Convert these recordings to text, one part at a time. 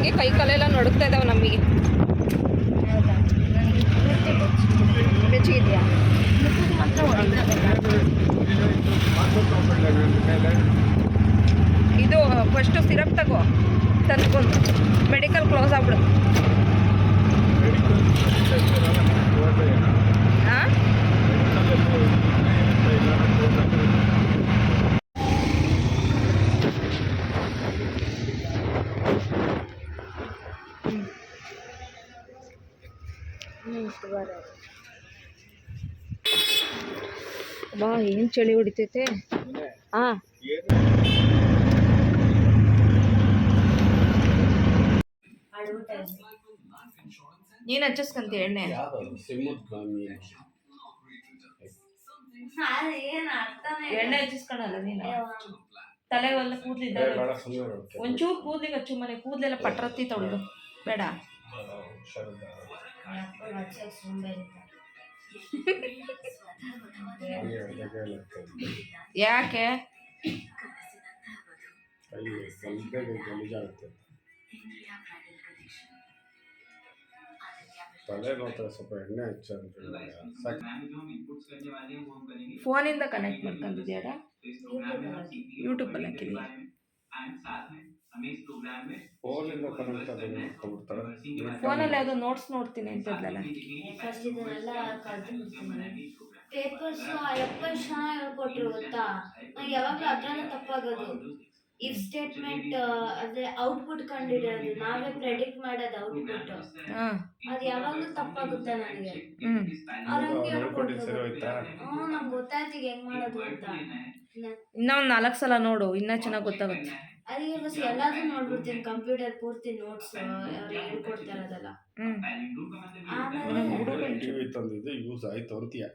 ಹಂಗೆ ಕೈ ಕಾಲೆಲ್ಲ ನಡುಗ್ತಾ ಇದ್ದಾವೆ ನಮಗೆ. ಹೌದಾ, ನನಗೆ ಬೆಚ್ಚಿಗಿದೆಯಾ? ಮಾತ್ರ ಇದು ಫಸ್ಟು ಸಿರಪ್ ತಗೋ, ತಂದ್ಕೊಂಡು ಮೆಡಿಕಲ್ ಕ್ಲೋಸ್ ಆಗ್ಬಿಡು. ಹಾಂ, ಬಾ ಏನು ಚಳಿ ಹೊಡಿತೈತೆ. ಹಾಂ, ನೀನು ಹಚ್ಚಿಸ್ಕಂತ ಎಣ್ಣೆ. ಎಣ್ಣೆ ಹಚ್ಚಿಸ್ಕೊಳಲ್ಲ ನೀನು? ತಲೆಗೆಲ್ಲ ಕೂದಲಿದ್ದಾಗ ಒಂಚೂರು ಕೂದಲಿಗೆ ಹಚ್ಚು, ಮನೆ ಕೂದಲೆಲ್ಲ ಪಟ್ರತ್ತಿ ತೊಳೆದು ಬೇಡ. ಯಾಕೆ? ಫೋನಿಂದ ಕನೆಕ್ಟ್ ಮಾಡ್ಕೊಂಡಿದ್ಯಾಡ? ಯೂಟ್ಯೂಬಲ್ಲಿ ಹಾಕಿದ್ಯಾ? ಫೋನಲ್ಲಿ ಯಾವುದೋ ನೋಟ್ಸ್ ನೋಡ್ತೀನಿ ಅಂತದ್ಲಲ್ಲ. ಪೇಪರ್ಸ್ ಅಯ್ಯಪ್ಪ ಚೆನ್ನಾಗಿ ಹೇಳ್ಕೊಟ್ರು ಗೊತ್ತಾ. ಯಾವಾಗಲೂ ಅದ್ರಲ್ಲೇ ತಪ್ಪಾಗೋದು. ಇಫ್ ಸ್ಟೇಟ್ಮೆಂಟ್ ಅದೇ ಔಟ್ಪುಟ್ ಕಂಡಿಡೋದು, ನಾವೇ ಪ್ರೆಡಿಕ್ಟ್ ಮಾಡೋದು ಔಟ್ಪುಟ್, ಅದು ಯಾವಾಗಲೂ ತಪ್ಪಾಗುತ್ತೆ ನನಗೆ. ಅವ್ರಂಗೆ ಹೇಳ್ಕೊಟ್ರು. ನಮ್ಗೆ ಗೊತ್ತಾಯ್ತು ಹೆಂಗ್ ಮಾಡೋದು ಅಂತ. ಇನ್ನೂ ಒಂದು 4 ಸಲ ನೋಡು, ಇನ್ನೂ ಚೆನ್ನಾಗಿ ಗೊತ್ತಾಗುತ್ತೆ. ಅದಕ್ಕೆ ಬಸ್ ಎಲ್ಲಾದ್ರೂ ನೋಡ್ಬಿಡ್ತೀನಿ, ಕಂಪ್ಯೂಟರ್ ಪೂರ್ತಿ ನೋಟ್ಸ್ ಅವ್ರು ಹೇಳ್ಕೊಡ್ತಾ ಇರೋದಲ್ಲ. ಯೂಸ್ ಆಯ್ತು ಅಂತೀಯ?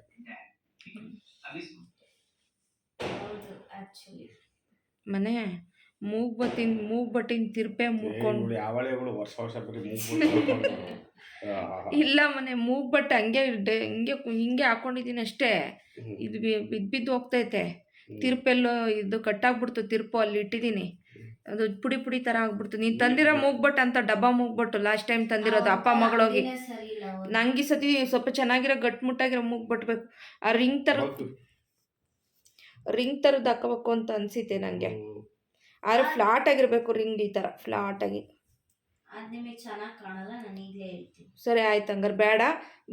ಹೌದು, ಆಕ್ಚುಲಿ ಮನೆ ಮೂಗ್ ಬಟ್ಟಿನ ತಿರ್ಪೆ ಮುರ್ಕೊಂಡು ಇಲ್ಲ ಮನೆ ಮೂಗ್ ಬಟ್ಟೆ ಹಂಗೆ ಹಿಂಗೆ ಹಾಕೊಂಡಿದ್ದೀನಿ ಅಷ್ಟೇ. ಇದು ಬಿದ್ದು ಹೋಗ್ತೈತೆ. ತಿರ್ಪೆಲ್ಲೋ ಇದು ಕಟ್ಟಾಗ್ಬಿಡ್ತು, ತಿರ್ಪು ಅಲ್ಲಿ ಇಟ್ಟಿದ್ದೀನಿ, ಅದು ಪುಡಿ ಪುಡಿ ಥರ ಆಗ್ಬಿಡ್ತು. ನೀನು ತಂದಿರೋ ಮೂಗ್ಬಟ್ಟು ಅಂತ ಡಬ್ಬ ಮೂಗ್ಬಟ್ಟು ಲಾಸ್ಟ್ ಟೈಮ್ ತಂದಿರೋದು ಅಪ್ಪ ಮಗಳೋಗಿ. ನಂಗೆ ಈ ಸತಿ ಸ್ವಲ್ಪ ಚೆನ್ನಾಗಿರೋ ಗಟ್ಮುಟ್ಟಾಗಿರೋ ಮೂಗ್ಬಟ್ಟು ಬೇಕು. ಆ ರಿಂಗ್ ಥರದ್ದು ಹಾಕೋಬೇಕು ಅಂತ ಅನಿಸುತ್ತೆ ನನಗೆ. ಆದರೆ ಫ್ಲಾಟ್ ಆಗಿರಬೇಕು ರಿಂಗ್, ಈ ಥರ ಫ್ಲಾಟಾಗಿ. ಸರಿ ಆಯ್ತು, ಹಂಗಾರೆ ಬೇಡ.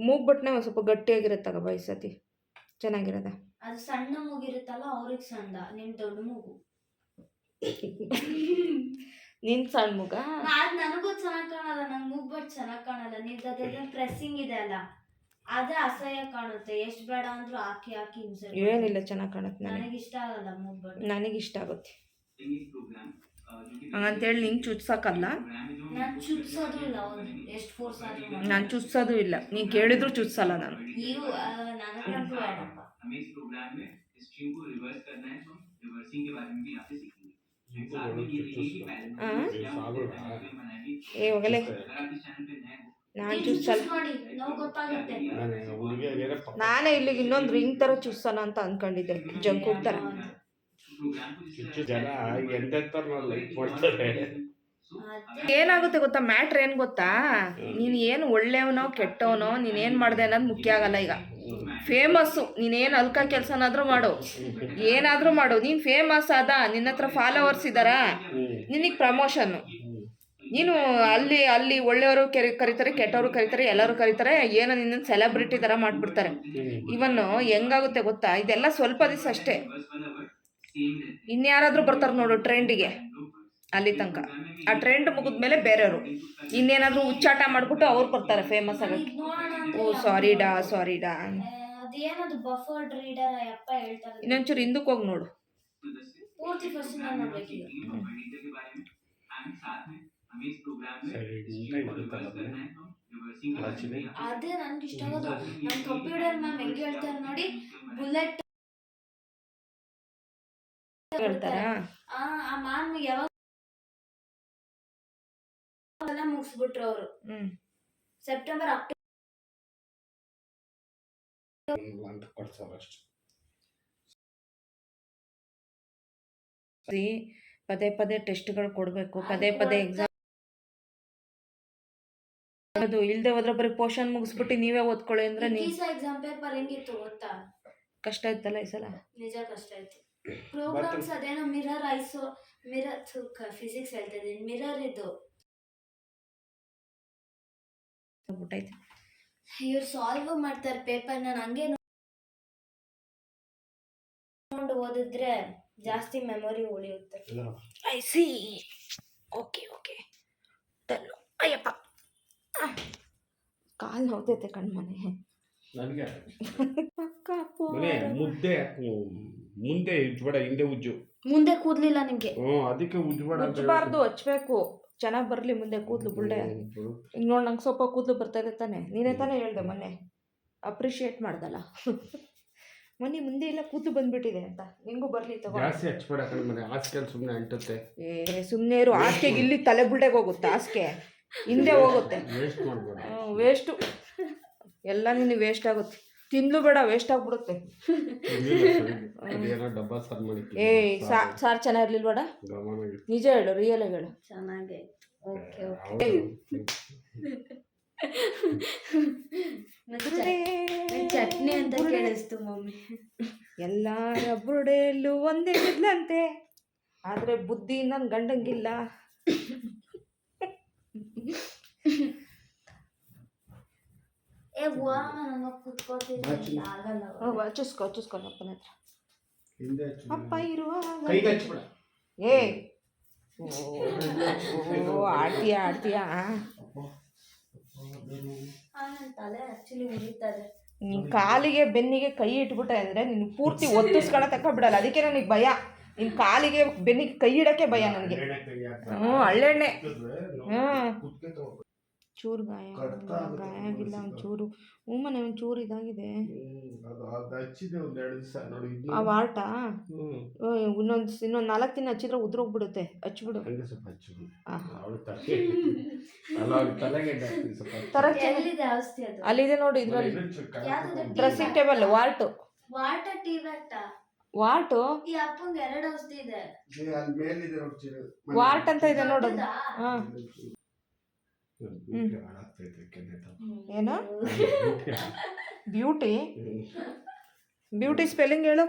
ಮೂಗ್ಬಟ್ಟನೆ ಒಂದು ಸ್ವಲ್ಪ ಗಟ್ಟಿಯಾಗಿರುತ್ತೆ ತಗೋಬ ಈ ಸತಿ, ಚೆನ್ನಾಗಿರೋದ. ಅದು ಸಣ್ಣ ಮೂಗಿರುತ್ತಲ್ಲ ಅವ್ರಿಗೆ ಸಣ್ಣ, ನಿಮ್ ದೊಡ್ಡ ಮೂಗು. ನಿನ್ ಸಣ್ಣ ಮೂಗ? ಅದು ನನಗೂ ಚೆನ್ನಾಗಿ ಕಾಣಲ್ಲ, ನನ್ನ ಮೂಗ್ಬಟ್ಟು ಚೆನ್ನಾಗಿ ಕಾಣಲ್ಲ. ನೀವು ಪ್ರೆಸ್ಸಿಂಗ್ ಇದೆ ಅಲ್ಲ, ಅದೇ ಅಸಹ್ಯ ಕಾಣುತ್ತೆ. ಎಷ್ಟು ಬೇಡ ಅಂದ್ರೂ ಹಾಕಿ ಇನ್ಸರ್ಟ್. ಏನಿಲ್ಲ, ಚೆನ್ನಾಗಿ ಕಾಣುತ್ತೆ. ನನಗೆ ಇಷ್ಟ ಆಗಲ್ಲ ಮೂಗ್ಬಟ್ಟು. ನನಗಿಷ್ಟ ಆಗುತ್ತೆ ಹಂಗಂತೇಳಿ ನಿಂಗೆ ಚುಚ್ಸಕ್ಕಲ್ಲ. ನಾನು ಚುಚ್ಸೋದು ಇಲ್ಲ, ಎಷ್ಟು ಫೋರ್ಸ್ ಆದ್ರೂ ನಾನು ಚುಚ್ಸೋದು ಇಲ್ಲ. ನೀನು ಕೇಳಿದ್ರು ಚುಚ್ಸಲ್ಲ ನಾನು. ನನಗಂತೂ ಬೇಡಪ್ಪ. ಇವಾಗಲೇ ನಾನು ಚುಚ್ಚಲ್ಲ. ನಾನೇ ಇಲ್ಲಿಗೆ ಇನ್ನೊಂದು ರಿಂಗ್ ಥರ ಚುಚ್ಚೋಣ ಅಂತ ಅಂದ್ಕೊಂಡಿದ್ದೆ, ಜಂಕು ಥರ. ಏನಾಗುತ್ತೆ ಗೊತ್ತಾ, ಮ್ಯಾಟ್ರ್ ಏನು ಗೊತ್ತಾ, ನೀನು ಏನು ಒಳ್ಳೆಯವನೋ ಕೆಟ್ಟವನೋ, ನೀನೇನು ಮಾಡಿದೆ ಅನ್ನೋದು ಮುಖ್ಯ ಆಗಲ್ಲ. ಈಗ ಫೇಮಸ್ಸು, ನೀನೇನು ಅಲ್ಕ ಕೆಲಸನಾದರೂ ಮಾಡು, ಏನಾದರೂ ಮಾಡು, ನೀನು ಫೇಮಸ್ ಆದ, ನಿನ್ನ ಹತ್ರ ಫಾಲೋವರ್ಸ್ ಇದ್ದಾರಾ, ನಿನಗೆ ಪ್ರಮೋಷನ್ನು. ನೀನು ಅಲ್ಲಿ ಒಳ್ಳೆಯವರು ಕರೀತಾರೆ, ಕೆಟ್ಟವರು ಕರೀತಾರೆ, ಎಲ್ಲರೂ ಕರೀತಾರೆ, ಏನೋ ನಿನ್ನ ಸೆಲೆಬ್ರಿಟಿ ಥರ ಮಾಡಿಬಿಡ್ತಾರೆ. ಇವನ್ನು ಹೆಂಗಾಗುತ್ತೆ ಗೊತ್ತಾ, ಇದೆಲ್ಲ ಸ್ವಲ್ಪ ದಿವಸ ಅಷ್ಟೇ. ಇನ್ಯಾರಾದರೂ ಬರ್ತಾರೆ ನೋಡು ಟ್ರೆಂಡಿಗೆ, ಅಲ್ಲಿ ತನಕ. ಆ ಟ್ರೆಂಡ್ ಮುಗಿದ್ಮೇಲೆ ಬೇರೆಯವರು ಇನ್ನೇನಾದರೂ ಹುಚ್ಚಾಟ ಮಾಡಿಬಿಟ್ಟು ಅವ್ರು ಬರ್ತಾರೆ ಫೇಮಸ್ ಆಗೋಕ್ಕೆ. ಓ ಸಾರಿಡಾ. ಇನ್ನೊಂಚೂರು ಹಿಂದಕ್ಕೆ ಹೋಗಿ ನೋಡು. ಅದೇ ನನ್ಗೆ ಇಷ್ಟ ಆಗೋದು. ನಮ್ಮ ಕಂಪ್ಯೂಟರ್ ಮ್ಯಾಮ್ ಹೆಂಗೆ ಹೇಳ್ತಾರೆ ನೋಡಿ, ಬುಲೆಟ್ ಹೇಳ್ತಾರಾ? ಆ ಮ್ಯಾಮ್ ಯಾವಾಗ ಮುಗಿಸ್ಬಿಟ್ರು ಅವರು. ಸೆಪ್ಟೆಂಬರ್ ಪದೇ ಟೆಸ್ಟ್ಗಳು ಕೊಡಬೇಕು, ಪದೇ ಎಕ್ಸಾಮ್ ಅದು ಇಲ್ಲದೆ ಹೋದ್ರೆ ಬರೀ ಪೋರ್ಷನ್ ಮುಗಿಸ್ಬಿಟ್ಟು ನೀವೇ ಓದ್ಕೊಳ್ಳಿ ಅಂದರೆ ನೀವು ಎಕ್ಸಾಮ್ ಪೇಪರ್ ಹೆಂಗಿತ್ತು ಗೊತ್ತಾ? ಕಷ್ಟ ಇತ್ತಲ್ಲ ಈ ಸಲ. ನಿಜ ಕಷ್ಟ ಆಯ್ತು. ಪ್ರೋಗ್ರಾಮ್ಸ್ ಅದೇನೋ ಮಿರರ್ ಐಸು ಮಿರರ್ ಫಿಸಿಕ್ಸ್ ಹೇಳ್ತಾ ಇದ್ದೀನಿ, ಮಿರರ್ ಇದು ಬಿಟ್ಟೈತೆ. ಇವ್ರು ಸಾಲ್ವ್ ಮಾಡ್ತಾರೆ ಪೇಪರ್. ನಾನು ಹಂಗೆ ನೋಡು ಓದಿದ್ರೆ ಜಾಸ್ತಿ ಮೆಮೊರಿ ಉಳಿಯುತ್ತೆ. I see. ಓಕೆ ಓಕೆ ತಲ್ಲು ಅಯ್ಯಪ್ಪ ಕಾಲು ನೋವ್ತೈತೆ ಕಣ್ಮನೆ. ನನಗೆ ಅಕ್ಕ ಮನೆ ಮುದ್ದೆ ಮುಂದೆ ಉಜ್ಬೇಡ, ಹಿಂದೆ ಉಜ್ಜು. ಮುಂದೆ ಕೂದ್ಲಿಲ್ಲ ನಿಮ್ಗೆ? ಅದಕ್ಕೆ ಉಜ್ಬೇಡ ಅಂತ ಉಜ್ಬಾರ್ದು ಹಚ್ಬೇಕು, ಚೆನ್ನಾಗಿ ಬರಲಿ ಮುಂದೆ ಕೂದಲು ಬುಳ್ಳೆ. ಈಗ ನೋಡಿ ನಂಗೆ ಸ್ವಲ್ಪ ಕೂದಲು ಬರ್ತಾಯಿದೆ ತಾನೆ, ನೀನೇ ತಾನೇ ಹೇಳ್ದೆ ಮೊನ್ನೆ, ಅಪ್ರಿಷಿಯೇಟ್ ಮಾಡ್ದಲ್ಲ ಮೊನ್ನೆ ಮುಂದೆ ಎಲ್ಲ ಕೂದಲು ಬಂದ್ಬಿಟ್ಟಿದೆ ಅಂತ. ನಿಂಗೂ ಬರಲಿ ತಗೋ. ಜಾಸ್ತಿ ಹಚ್ಬೇಡ ಕಣ್ಮನೆ, ಹಾಸ್ಗೆ ಸುಮ್ಮನೆ ಅಂಟುತ್ತೆ. ಸುಮ್ಮನೆ ಇರು. ಹಾಸ್ಗೆಗೆ ಇಲ್ಲಿ ತಲೆ ಬುಳ್ಳೆಗೆ ಹೋಗುತ್ತೆ, ಹಾಸ್ಗೆ ಹಿಂದೆ ಹೋಗುತ್ತೆ. ವೇಸ್ಟ್ ಮಾಡ್ಬೇಡ. ವೇಸ್ಟು ಎಲ್ಲ ನೀನು ವೇಸ್ಟ್ ಆಗುತ್ತೆ. ತಿಂದು ಬೇಡ, ವೇಸ್ಟ್ ಆಗ್ಬಿಡುತ್ತೆ. ಅದೇನೋ ಡಬ್ಬ ಸಾರು ಮಾಡಿ ಸಾರು ಚೆನ್ನಾಗಿರ್ಲಿಲ್ಬೇಡ, ನಿಜ ಹೇಳು, ರಿಯಲ್ ಆಗಿ ಹೇಳು. ಚೆನ್ನಾಗಿ ಓಕೆ ಚಟ್ನಿ ಅಂತ ಕೇಳಿಸ್ತು ಮಮ್ಮಿ. ಎಲ್ಲಾರ ಬುರುಡೆಯಲ್ಲೂ ಒಂದೇ ಇದ್ಲಂತೆ, ಆದ್ರೆ ಬುದ್ಧಿ ನನ್ನ ಗಂಡಂಗಿಲ್ಲ. ಚುಸ್ಕೊಲ್ಲ ಅಪ್ಪನ ಹತ್ರ. ಅಪ್ಪ ಇರುವಾಗ ಏ ಆಡ್ತೀಯಾ ತಲೆ ಆಕ್ಚುಲಿ ಉರಿತಾರೆ. ನೀನ್ ಕಾಲಿಗೆ ಬೆನ್ನಿಗೆ ಕೈ ಇಟ್ಬಿಟ್ಟೆ ಅಂದ್ರೆ ನೀನು ಪೂರ್ತಿ ಒತ್ತಿಸ್ಕೊಳ ತಕ್ಕ ಬಿಡಲ್ಲ. ಅದಕ್ಕೆ ನನಗೆ ಭಯ, ನಿನ್ ಕಾಲಿಗೆ ಬೆನ್ನಿಗೆ ಕೈ ಇಡಕ್ಕೆ ಭಯ ನನಗೆ. ಹಳ್ಳೆಣ್ಣೆ ಚೂರು ಗಾಯ ಆಗಿಲ್ಲ, ಒಂಚೂರು ಮನೆ ಒಂಚೂರು ಇದಾಗಿದೆ. ಆ ವಾಟ ಇನ್ನೊಂದು 4 ದಿನ ಹಚ್ಚಿದ್ರೆ ಉದ್ರೋಗ್ಬಿಡುತ್ತೆ. ಹಚ್ಬಿಡು. ಅಲ್ಲಿದೆ ನೋಡಿ, ಇದ್ರಲ್ಲಿ ಡ್ರೆಸ್ಸಿಂಗ್ ಟೇಬಲ್ ವಾಟು ವಾಟು ಈ ಅಪ್ಪಂಗೆ 2 ಔಷಧಿ ಇದೆ. ವಾಟ್ ಅಂತ ಇದೆ ನೋಡೋದು. ಏನು ಬ್ಯೂಟಿ? ಬ್ಯೂಟಿ ಸ್ಪೆಲ್ಲಿಂಗ್ ಹೇಳು.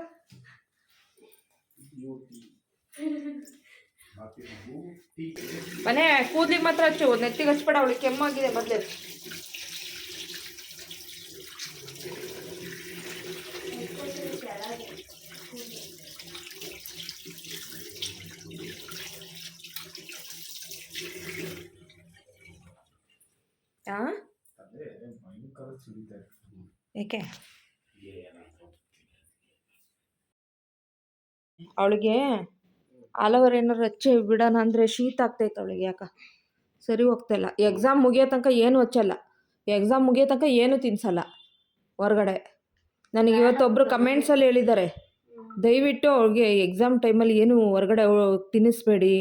ಮನೆ ಕೂದ್ಲಿಗೆ ಮಾತ್ರ ಹಚ್ಚು, ನೆತ್ತಿಗೆ ಹಚ್ಬೇಡ. ಅವಳಿಗೆ ಕೆಮ್ಮಾಗಿದೆ ಮೊದಲೇ. ಏಕೆ ಅವಳಿಗೆ ಆಲೋವರ್ ಏನಾರು ಹಚ್ಚಿ ಬಿಡೋಣ ಅಂದರೆ ಶೀತ ಆಗ್ತೈತೆ ಅವಳಿಗೆ. ಯಾಕ ಸರಿ ಹೋಗ್ತಾಯಿಲ್ಲ. ಎಕ್ಸಾಮ್ ಮುಗಿಯೋ ತನಕ ಏನು ಹಚ್ಚಲ್ಲ, ಎಕ್ಸಾಮ್ ಮುಗಿಯೋ ತನಕ ಏನು ತಿನ್ಸಲ್ಲ ಹೊರಗಡೆ. ನನಗೆ ಇವತ್ತೊಬ್ಬರು ಕಮೆಂಟ್ಸಲ್ಲಿ ಹೇಳಿದ್ದಾರೆ, ದಯವಿಟ್ಟು ಅವಳಿಗೆ ಎಕ್ಸಾಮ್ ಟೈಮಲ್ಲಿ ಏನು ಹೊರಗಡೆ ತಿನ್ನಿಸ್ಬೇಡಿ,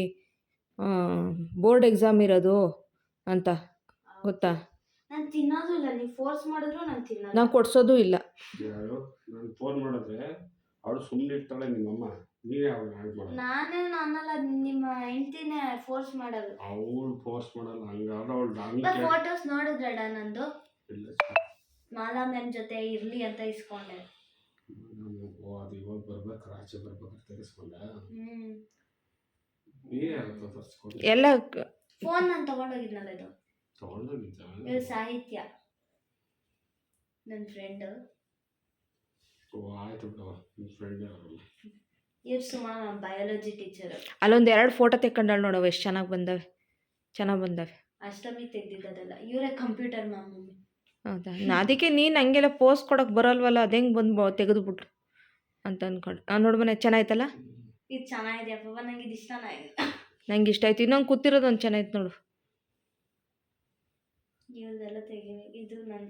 ಬೋರ್ಡ್ ಎಕ್ಸಾಮ್ ಇರೋದು ಅಂತ. ಗೊತ್ತಾ? ನಾನು ತಿನ್ನೋದು ಇಲ್ಲ, ನೀವು ಫೋರ್ಸ್ ಮಾಡಿದ್ರು ನಾನು ತಿನ್ನೋದು. ನಾನು ಕೊಡ್ಸೋದು ಇಲ್ಲ. ನಾನು ಫೋನ್ ಮಾಡಿದ್ರೆ ಅವಳು ಸುಮ್ಮನೆ ಇರ್ತಾಳೆ, ನಿಮ್ಮಮ್ಮ ನೀವೇ ಅವಳು ಹಾಳು ಮಾಡೋದು. ನಾನೇನು ಅನ್ನಲ್ಲ, ನಿಮ್ಮ ಹೆಂಡ್ತಿನೇ ಫೋರ್ಸ್ ಮಾಡೋದು. ಅವಳು ಫೋರ್ಸ್ ಮಾಡಲ್ಲ, ಹಂಗಾದ್ರೆ ಅವಳು ಫೋಟೋಸ್ ನೋಡಿದ್ರಡ ನಂದು ಮಾಲಾ ಮ್ಯಾಮ್ ಜೊತೆ ಇರ್ಲಿ ಅಂತ ಇಸ್ಕೊಂಡೆ. ಅದು ಇವಾಗ ಬರ್ಬೇಕು, ಆಚೆ ಬರ್ಬೇಕು ತೆಗೆಸ್ಕೊಂಡ. ನೀನೇ ಯಾರತ್ರ ತರಿಸ್ಕೊಂಡು ಎಲ್ಲ ಫೋನ್ ನಾನು ತಗೊಂಡೋಗಿದ್ನಲ್ಲ, ಇದು ತಗೊಂಡೋಗಿದ್ದ. ಇದು ಸಾಹಿತ್ಯ ನನ್ನ ಫ್ರೆಂಡ್. ಆಯ್ತು ಬಿಡವ, ನಿಮ್ಮ ಫ್ರೆಂಡ್ ಅವರಲ್ಲ. ಇವ್ರು ಸುಮಾ ಬಯಾಲಜಿ ಟೀಚರ್. ಅಲ್ಲೊಂದು 2 ಫೋಟೋ ತೆಕ್ಕೊಂಡಾಳು ನೋಡವ, ಎಷ್ಟು ಚೆನ್ನಾಗಿ ಬಂದವೆ. ಅಷ್ಟಮಿ ತೆಗ್ದಿದ್ದದಲ್ಲ, ಇವರೇ ಕಂಪ್ಯೂಟರ್ ಮ್ಯಾಮ್. ಹೌದಾ? ಅದಕ್ಕೆ ನೀನು ಹಂಗೆಲ್ಲ ಪೋಸ್ಟ್ ಕೊಡೋಕೆ ಬರಲ್ವಲ್ಲ, ಅದು ಹೆಂಗೆ ಬಂದು ತೆಗೆದುಬಿಟ್ರು ಅಂತ ಅಂದ್ಕೊಂಡು. ನೋಡ್ಬನೆ ಚೆನ್ನಾಯ್ತಲ್ಲ. ಇದು ಚೆನ್ನಾಗಿದೆ ಅಪ್ಪ, ನಂಗೆ ಇದು ಇಷ್ಟನೇ ಇಲ್ಲ. ನಂಗೆ ಇಷ್ಟ ಆಯ್ತು. ಇನ್ನೊಂದು ಕೂತಿರೋದು ಒಂದು ಚೆನ್ನಾಯ್ತು ನೋಡು. ಇವ್ರದೆಲ್ಲ ತೆಗೀನಿ, ಇದು ನನ್ನ.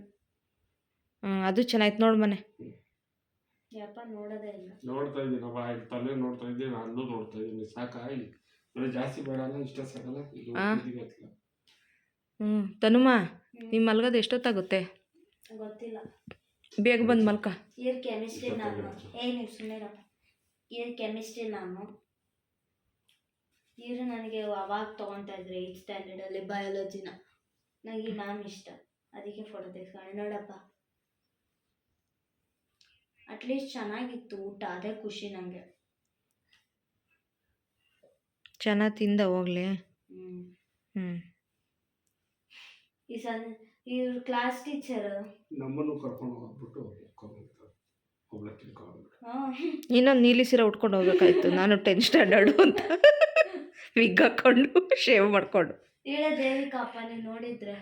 ಅದು ಚೆನ್ನಾಯ್ತು ನೋಡು ಮನೆ. ಯಪ್ಪ ನೋಡೋದೇ ಇಲ್ಲ. ನೋಡ್ತಾ ಇದ್ದೀನಪ್ಪ, ತಲೆ ನೋಡ್ತಾ ಇದ್ದೀನಿ, ಅಲ್ಲೂ ನೋಡ್ತಾ ಇದ್ದೀನಿ. ಸಾಕಾಗಿ ಜಾಸ್ತಿ ಬೇಡ ಅಲ್ಲ, ಇಷ್ಟ ಸಾಕಲ್ಲ. ತನುಮ, ನಿಮ್ಮ ಮಲ್ಗೋದು ಎಷ್ಟೊತ್ತಾಗುತ್ತೆ? ಗೊತ್ತಿಲ್ಲ, ಬೇಗ ಬಂದು ಮಲ್ಕ. ಇವ್ರ ಕೆಮಿಸ್ಟ್ರಿ ನಾನು. ನೀವು ಸುಮ್ಮನೆ ಇವ್ರ ಕೆಮಿಸ್ಟ್ರಿ ನಾನು. ಇವರು ನನಗೆ ಅವಾಗ ತೊಗೊತಾ ಇದ್ರು 8th ಸ್ಟ್ಯಾಂಡರ್ಡಲ್ಲಿ ಬಯಾಲಜಿನ. ನಂಗೆ ಈ ಮ್ಯಾಮ್ ಇಷ್ಟ, ಅದಕ್ಕೆ ಫೋಟೋ ತೆಗೆಸ್ಕೊಂಡು ನೋಡಪ್ಪ. ಅಟ್ಲೀಸ್ಟ್ ಚೆನ್ನಾಗಿತ್ತು ಊಟ, ಅದೇ ಖುಷಿ ನನಗೆ. ಚೆನ್ನಾಗಿ ತಿಂದ ಹೋಗ್ಲಿ. ಇವ್ರ ಕ್ಲಾಸ್ ಟೀಚರ್ ನಮ್ಮನ್ನು ಕರ್ಕೊಂಡು ಹೋಗ್ಬಿಟ್ಟು ಒಬ್ಳೆ ತಿನ್ಕೊಂಡು ಇನ್ನೊಂದು ನೀಲಿ ಸೀರೆ ಉಟ್ಕೊಂಡು ಹೋಗ್ಬೇಕಾಯ್ತು ನಾನು 10th ಸ್ಟ್ಯಾಂಡರ್ಡು ಅಂತ, ವಿಗ್ ಹಾಕ್ಕೊಂಡು ಶೇವ್ ಮಾಡಿಕೊಂಡು. ಇವಳ ದೇವಿಕಾ ಅಪ್ಪ, ನೀವು ನೋಡಿದ್ರೆ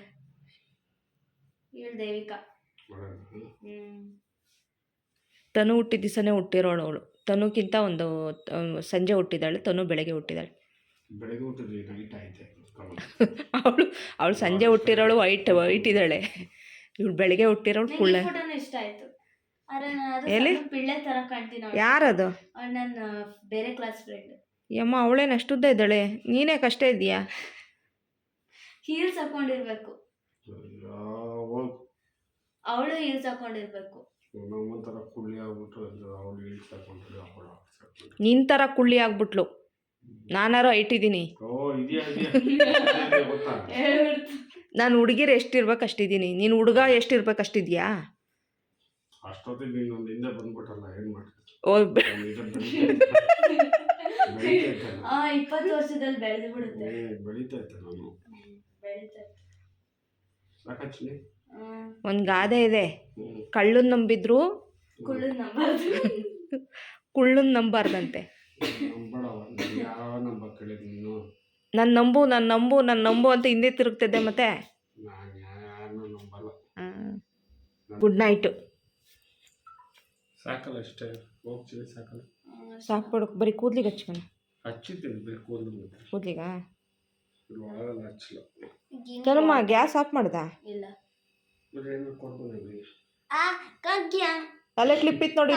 ಇವಳು ದೇವಿಕಾ. ತನು ಹುಟ್ಟಿದ ದಿವಸನೇ ಹುಟ್ಟಿರೋಳು ಅವಳು. ತನುಕ್ಕಿಂತ ಒಂದು ಸಂಜೆ ಹುಟ್ಟಿದ್ದಾಳೆ, ತನು ಬೆಳಗ್ಗೆ ಹುಟ್ಟಿದ್ದಾಳೆ. ಬೆಳಗ್ಗೆ ಹುಟ್ಟಿದ್ರಿ ನೈಟ್ ಆಯ್ತು ಅವಳು ಸಂಜೆ ಹುಟ್ಟಿರೋಳು ವೈಟ್ ಇದ್ದಾಳೆ, ಇವಳು ಬೆಳಗ್ಗೆ ಹುಟ್ಟಿರೋಳು ಕುಳ್ಳ. ಫೋಟೋನು ಇಷ್ಟ ಆಯ್ತು. ಎಲ್ಲಿ ಪಿಳ್ಳೆ ತರ ಕಾಣ್ತೀನಿ. ಯಾರದು? ನನ್ನ ಬೇರೆ ಕ್ಲಾಸ್ ಫ್ರೆಂಡ್. ಯಮ್ಮ ಅವಳೇನು ಅಷ್ಟುದ್ದ ಇದ್ದಾಳೆ, ನೀನೇ ಕಷ್ಟ ಇದೆಯಾ? ಹೀಲ್ಸ್ ಹಾಕೊಂಡಿರ್ಬೇಕು ಅವಳು, ಹೀಲ್ಸ್ ಹಾಕೊಂಡಿರ್ಬೇಕು. ನಮ್ಮಂತರ ಕುಳ್ಳಿ ಆಗ್ಬಿಟ್ಟು ಅವಳು ಹೀಲ್ಸ್ ಹಾಕೊಂಡ್ರೆ ಅವಳು ನಿನ್ ಥರ ಕುಳ್ಳಿ ಆಗ್ಬಿಟ್ಲು. ನಾನಾರು ಇಟ್ಟಿದ್ದೀನಿ. ನಾನು ಹುಡುಗಿರು ಎಷ್ಟಿರ್ಬೇಕು ಅಷ್ಟಿದ್ದೀನಿ, ನೀನು ಹುಡುಗ ಎಷ್ಟಿರ್ಬೇಕು ಅಷ್ಟಿದ್ಯಾ? ಅಷ್ಟೊತ್ತಿಗೆ ನೀನು ಹಿಂದೆ ಬಂದ್ಬಿಟ್ಟಲ್ಲ, ಏನು ಮಾಡ್ತೀನಿ? ಓ 20 ವರ್ಷದಲ್ಲಿ ಬೆಳೆದು ಬಿಡುತ್ತೆ. ಬೆಳೀತೈತೆ ನಾನು ಸಾಕಚ್ಚಿ. ಒಂದು ಗಾದೆ ಇದೆ, ಕಳ್ಳನ್ ನಂಬಿದ್ರು ಕುಳ್ಳನ್ ನಂಬಾರ್ದಂತೆ. ನಾನು ನಂಬು ಅಂತ ಹಿಂದೆ ತಿರುಗ್ತಿದ್ದೆ ಮತ್ತೆ. Good night. ಸಾಕಲ್ಲ ಅಷ್ಟೇ, ಹೋಗ್ತೀವಿ ಸಾಕಲ್ಲ. ಸಾಕ್ಬಿಡು, ಬರೀ ಕೂದ್ಲಿಗೆ ಹಚ್ಕೊಂಡು ಹಚ್ಚಿದ್ದೀನಿ, ಬರೀ ಕೂದ್ಲಿಗ ಒಳಗೆಲ್ಲ ಹಚ್ಚಲ್ಲ. ತನಮ್ಮ ಗ್ಯಾಸ್ ಆಫ್ ಮಾಡ್ದ? ಇಲ್ಲ, ತಲೆ ಕ್ಲಿಪ್ ಇತ್ತು ನೋಡಿ,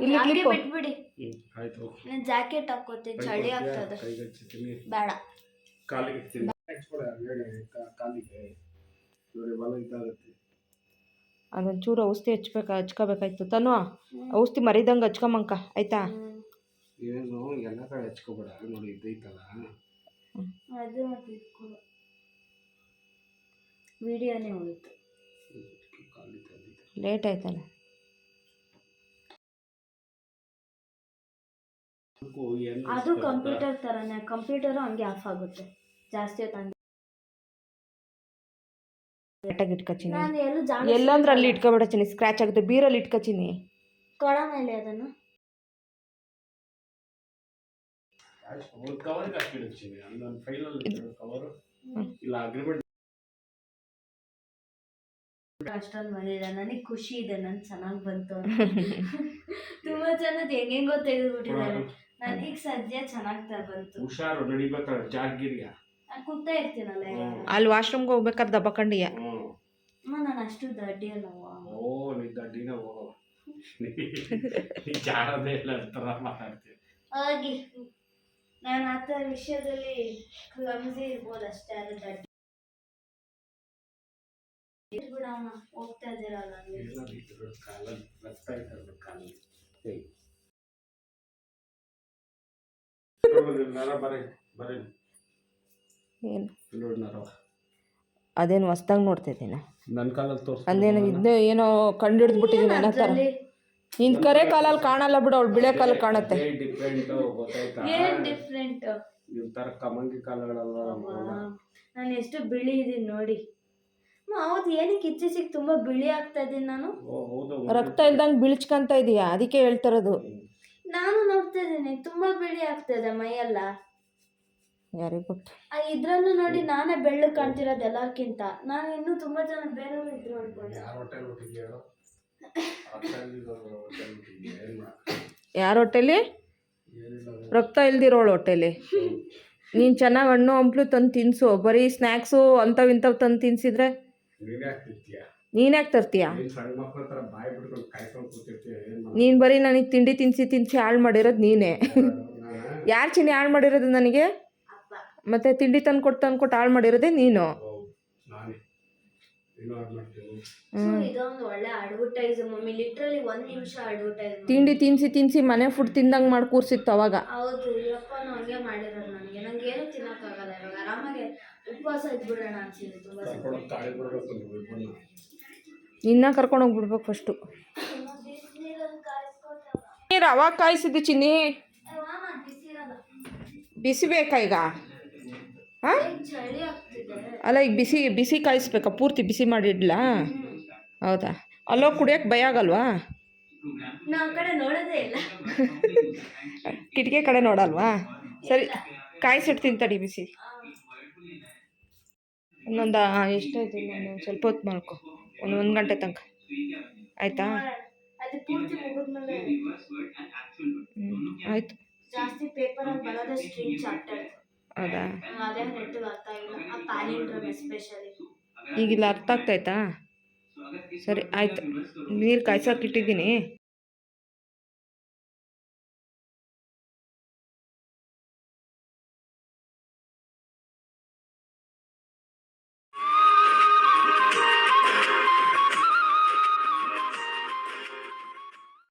ಇಲ್ಲಿ ಕ್ಲಿಪ್ ಬಿಟ್ಬಿಡಿ. ನಾನು ಜಾಕೆಟ್ ಹಾಕೋತೀನಿ, ಚಳಿ ಆಗ್ತದೆ. ಬೇಡ, ಕಾಲಿಗೆ ಅದೊಂಚೂರು ಔಷಧಿ ಹಚ್ಕೋಬೇಕಾಯ್ತು. ತನು ಔಷಧಿ ಮರಿದಂಗೆ ಹಚ್ಕೊಂಬಂಕ ಆಯ್ತಾ? ಏನು ಎಲ್ಲ ಕಡೆ ಹಚ್ಕೋಬೇಡ, ನೋಡಿ ಇದೈತಲ್ಲ ಅದು ವಿಡಿಯೋನೇ ಹೋಯ್ತು. ಲೇಟ್ ಆಯ್ತಲ್ಲ. ಅದು ಕಂಪ್ಯೂಟರ್ ಥರನೇ, ಕಂಪ್ಯೂಟರು ಹಂಗೆ ಆಫ್ ಆಗುತ್ತೆ ಜಾಸ್ತಿ ಹೊತ್ತು. ಹಂಗೆ ಇಟ್ಕೊತೀನಿ. ನಾನು ಎಲ್ಲಂದ್ರೆ ಅಲ್ಲಿ ಇಟ್ಕೊಬೇಡ ಚಿನಿ, ಸ್ಕ್ರ್ಯಾಚ್ ಆಗುತ್ತೆ. ಬೀರಲ್ಲಿ ಇಟ್ಕೊತೀನಿ ಕೊಡ ಮೇಲೆ ಅದನ್ನು. ಅಷ್ಟೊಂದು ಬಂದಿದೆ, ನನಗೆ ಖುಷಿ ಇದೆ, ನನ್ ಚೆನ್ನಾಗಿ ಬಂತು. ತುಂಬಾ ಚೆನ್ನಾಗಿ ಹೆಂಗೆಂಗೋ ತೆಗೆದುಬಿಟ್ಟಿದ್ದಾರೆ. ನನಗೆ ಸದ್ಯ ಚೆನ್ನಾಗ್ತಾ ಬಂತು. ಹುಷಾರು, ನಡಿಬೇಕಾದ್ರೆ ಜಾಗಿರಿಯ ಕೂಗ್ತಾ ಇರ್ತೀನಲ್ಲ. ಅಲ್ಲಿ ವಾಶ್ರೂಮ್ಗೆ ಹೋಗ್ಬೇಕಾದ್ರೆ ದಬ್ಬಕೊಂಡಿಯ. ನಾನು ಅಷ್ಟು ದಡ್ಡಿ ಅಲ್ಲ. ಓ ನೀ ದಡ್ಡಿನ ಹೋಗೋ, ಜಾರದೇ ಇಲ್ಲ ಅಂತಾರ ಮಾತಾಡ್ತೀನಿ. ಹಾಗೆ ನಾನು ಆ ಥರ ವಿಷಯದಲ್ಲಿ ಕ್ಲಮ್ಸಿ ಇರ್ಬೋದು ಅಷ್ಟೇ. ಅದು ದಡ್ಡಿ ಬಿಡಮ್ಮ, ಹೋಗ್ತಾ ಇದ್ದೀರಲ್ಲ. ಅದೇನು ಹೊಸ್ದಾಗಿ ನೋಡ್ತಿದ್ದೀನಿ. ನನ್ನ ಕಾಲಲ್ಲಿ ತೋರಿಸ್ ಅದೇನು ಇದು ಏನೋ ಕಂಡು ಹಿಡಿದ್ಬಿಟ್ಟಿದ್ದೀನಿ ನನ್ನ ಹತ್ರ. ನಿನ್ ಕರೆ ಕಾಲಲ್ಲಿ ಕಾಣಲ್ಲ ಬಿಡು, ಅವಳು ಬಿಳೆ ಕಾಲಲ್ಲಿ ಕಾಣುತ್ತೆ. ಡಿಫ್ರೆಂಟ್ ಕಮಂಗಿ ಕಾಲಗಳಲ್ಲ. ನಾನು ಎಷ್ಟು ಬಿಳಿ ಇದೀನಿ ನೋಡಿ. ಹೌದು, ಏನಕ್ಕೆ ಇತ್ತೀಚೆಗೆ ತುಂಬಾ ಬಿಳಿ ಆಗ್ತಾ ಇದ್ದೀನಿ ನಾನು. ರಕ್ತ ಇಲ್ದಂಗೆ ಬಿಳಿಚ್ಕೊಂತ ಇದೀಯಾ, ಅದಕ್ಕೆ ಹೇಳ್ತಿರೋದು. ನಾನು ನೋಡ್ತಾ ಇದ್ದೀನಿ, ತುಂಬಾ ಬಿಳಿ ಆಗ್ತದೆ ಮೈಯೆಲ್ಲ. ಯಾರಿಗೆ ಗೊತ್ತು? ಇದ್ರಲ್ಲೂ ನೋಡಿ ನಾನೇ ಬೆಳ್ಳು ಕಾಣ್ತಿರೋದು ಎಲ್ಲಕ್ಕಿಂತ. ನಾನು ಇನ್ನೂ ತುಂಬಾ ಜನ ಬೇರೆಯವರು ಇದ್ರು ಅನ್ಕೊಂಡೆ. ಯಾರ ಹೊಟ್ಟೆಲಿ ರಕ್ತ ಇಲ್ದಿರೋಳು ಹೊಟ್ಟೆಲಿ. ನೀನು ಚೆನ್ನಾಗಿ ಹಣ್ಣು ಹಂಪ್ಲು ತಂದು ತಿನ್ಸು, ಬರೀ ಸ್ನ್ಯಾಕ್ಸು ಅಂಥವು ಇಂಥವು ತಂದು ತಿನ್ಸಿದ್ರೆ ನೀನ್ಯಾಕೆ ತರ್ತೀಯ? ನೀನು ಬರೀ ನನಗೆ ತಿಂಡಿ ತಿನ್ಸಿ ಹಾಳು ಮಾಡಿರೋದು ನೀನೇ. ಯಾರು ಚಿನ್ನಿ ಹಾಳು ಮಾಡಿರೋದು ನನಗೆ? ಮತ್ತೆ ತಿಂಡಿ ತಂದ್ಕೊಟ್ಟು ಹಾಳು ಮಾಡಿರೋದೇ ನೀನು. ಇದೊಂದು ಒಳ್ಳೆ ಅಡ್ವರ್ಟೈಸ್ ಮಮ್ಮಿ, ಲಿಟ್ರಲಿ 1 ನಿಮಿಷ ಅಡ್ವರ್ಟೈಸ್. ತಿಂಡಿ ತಿನ್ಸಿ ಮನೆ ಫುಡ್ ತಿಂದಂಗೆ ಮಾಡಿ ಕೂರ್ಸಿತ್ತು ಅವಾಗ. ಹೌದು, ಯಪ್ಪ ಹಂಗೆ ಮಾಡಿರೋದು. ನನಗೆ ಏನು ತಿನ್ನೋಕ್ಕಾಗಲ್ಲ ಇವಾಗ. ಆರಾಮಾಗಿ ಉಪ್ಪು ಉಪವಾಸ ಇದ್ಬಿಡೋಣ ಅನ್ಸಿದೆ ತುಂಬ ಕರ್ಕೊಂಡು ತಾಳಿ ಬಿಡ್ಬೇಕು ನೀವು ಇಬ್ಬರನ್ನ. ನಿನ್ನ ಕರ್ಕೊಂಡು ಹೋಗ್ಬಿಡ್ಬೇಕು ಫಸ್ಟು. ಬಿಸಿನೀರಲ್ಲಿ ಕಾಯಿಸ್ಕೊತಾವ ನೀರು ಅವಾಗ ಕಾಯಿಸಿದ್ದು ಚಿನ್ನಿ, ಬಿಸಿರಲ್ಲ ಬಿಸಿ ಬೇಕಾ ಈಗ? ಹಾಂ, ಚಳಿ ಆಗ್ತಿದೆ. ಅಲ್ಲ ಈಗ ಬಿಸಿ ಬಿಸಿ ಕಾಯಿಸ್ಬೇಕಾ? ಪೂರ್ತಿ ಬಿಸಿ ಮಾಡಿಡ್ಲಾ? ಹೌದಾ? ಅಲ್ಲೋ ಕುಡಿಯೋಕೆ ಭಯ ಆಗಲ್ವಾ? ನಾ ಆ ಕಡೆ ನೋಡೋದೇ ಇಲ್ಲ. ಕಿಟಕಿ ಕಡೆ ನೋಡಲ್ವಾ? ಸರಿ, ಕಾಯಿಸಿಡ್ತೀನಿ ತಡಿ ಬಿಸಿ. ಇನ್ನೊಂದು ಎಷ್ಟಾಯ್ತು? ಇನ್ನೊಂದು ಸ್ವಲ್ಪ ಹೊತ್ತು ಮಾಡ್ಕೊ, ಒಂದು ಗಂಟೆ ತನಕ ಆಯಿತಾ? ಅದು ಪೂರ್ತಿ ಮುಗಿದ್ಮೇಲೆ ಆಯಿತು. ಜಾಸ್ತಿ ಪೇಪರ್ ಅಲ್ಲಿ ಬರೋದೇ ಸ್ಟ್ರಿಂಗ್ ಚಾಪ್ಟರ್. ಹೌದಾ? ಅದೇ ನೆಟ್ಟಿಗೆ ಅರ್ಥ ಆಗಿಲ್ಲ, ಆ ಪ್ಯಾಲಿಂಡ್ರಮ್ ಎಸ್ಪೆಷಲಿ. ಈಗಿಲ್ಲ ಅರ್ಥ ಆಗ್ತಾಯ್ತಾ? ಸರಿ ಆಯಿತು, ನೀರು ಕಾಯ್ಸೋಕೆ ಇಟ್ಟಿದ್ದೀನಿ.